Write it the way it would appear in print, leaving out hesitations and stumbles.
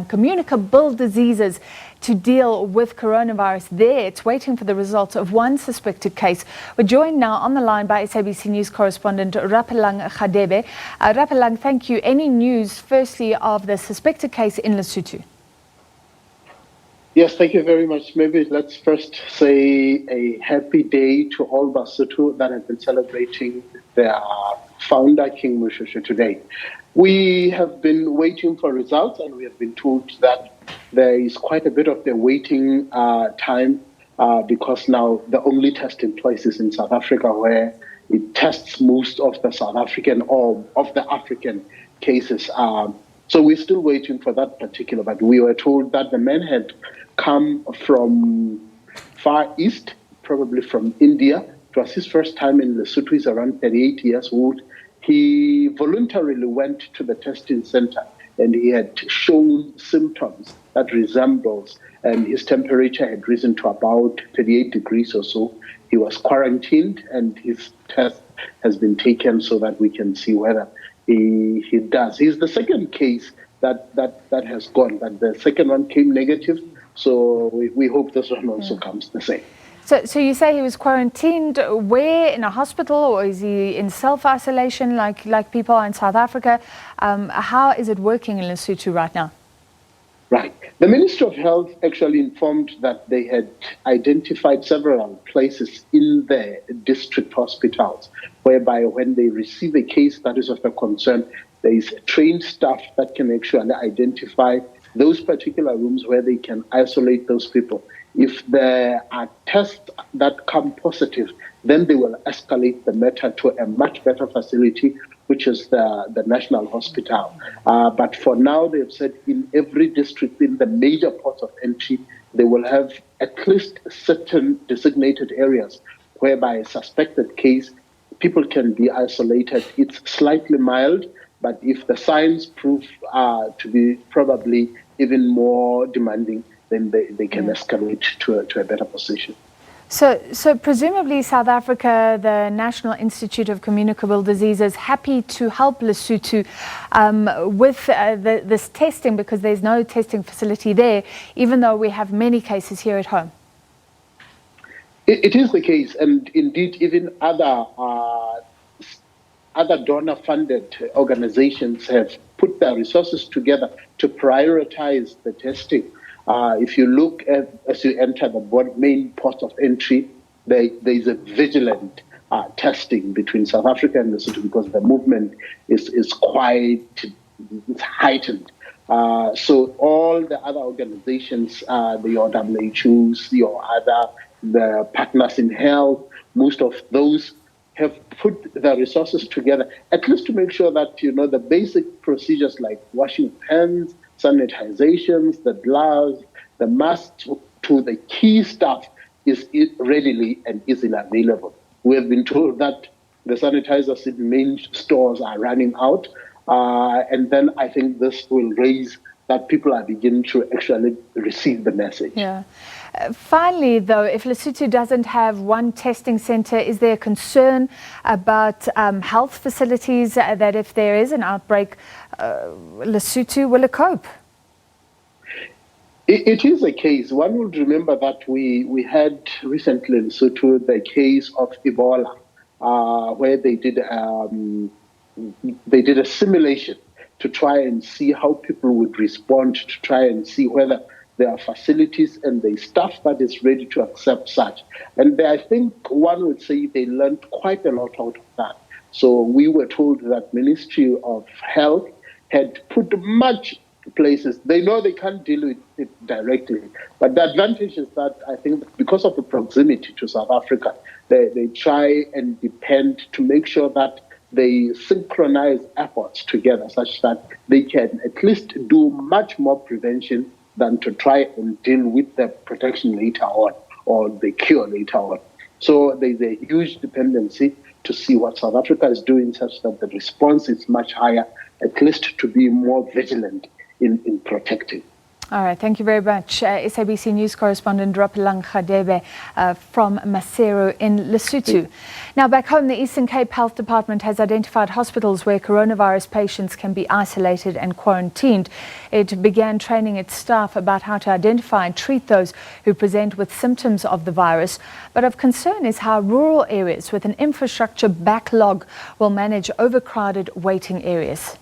communicable diseases to deal with coronavirus there. It's waiting for the results of one suspected case. We're joined now on the line by SABC News Correspondent Rapelang Radebe. Rapelang, thank you. Any news, firstly, of the suspected case in Lesotho? Yes, thank you very much. Maybe let's first say a happy day to all Lesotho that have been celebrating their founder, King Moshoeshoe, today. We have been waiting for results, and we have been told that there is quite a bit of the waiting time because now the only testing place is in South Africa, where it tests most of the South African or of the African cases. So we're still waiting for that particular, but we were told that the man had come from far east, probably from India. It was his first time in Lesotho. He's around 38 years old. He voluntarily went to the testing center, and he had shown symptoms that resembles, and his temperature had risen to about 38 degrees or so. He was quarantined, and his test has been taken so that we can see whether he does. He's the second case that has gone, but the second one came negative. So we hope this one also comes the same. So you say he was quarantined where? In a hospital, or is he in self-isolation like people are in South Africa? How is it working in Lesotho right now? Right. The Ministry of Health actually informed that they had identified several places in the district hospitals whereby when they receive a case that is of a concern, there is trained staff that can actually identify those particular rooms where they can isolate those people. If there are tests that come positive, then they will escalate the matter to a much better facility, which is the National Hospital. But for now, they've said in every district, in the major ports of entry, they will have at least certain designated areas whereby a suspected case, people can be isolated. It's slightly mild, but if the signs prove to be probably even more demanding, then they can escalate to a better position. So presumably South Africa, the National Institute of Communicable Diseases, happy to help Lesotho with this testing, because there's no testing facility there, even though we have many cases here at home. It is the case, and indeed even other donor-funded organizations have put their resources together to prioritize the testing. If you look at, as you enter the main ports of entry, there is a vigilant testing between South Africa and Lesotho, because the movement is quite heightened. So all the other organizations, your WHOs, the partners in health, most of those have put their resources together, at least to make sure that, the basic procedures like washing hands, sanitizations, the gloves, the masks, to the key stuff is readily and easily available. We have been told that the sanitizers in main stores are running out, and then I think this will raise that people are beginning to actually receive the message. Yeah. Finally, though, if Lesotho doesn't have one testing center, is there a concern about health facilities that if there is an outbreak, Lesotho will cope? It is a case. One would remember that we had recently in Lesotho the case of Ebola, where they did a simulation to try and see how people would respond, to try and see whether there are facilities and the staff that is ready to accept such. And I think one would say they learned quite a lot out of that. So we were told that Ministry of Health had put much places. They know they can't deal with it directly, but the advantage is that I think because of the proximity to South Africa, they try and depend to make sure that they synchronize efforts together such that they can at least do much more prevention than to try and deal with the protection later on or the cure later on. So there's a huge dependency to see what South Africa is doing such that the response is much higher, at least to be more vigilant in protecting. All right, thank you very much. SABC News Correspondent Rapelang Radebe from Maseru in Lesotho. Now, back home, the Eastern Cape Health Department has identified hospitals where coronavirus patients can be isolated and quarantined. It began training its staff about how to identify and treat those who present with symptoms of the virus. But of concern is how rural areas with an infrastructure backlog will manage overcrowded waiting areas.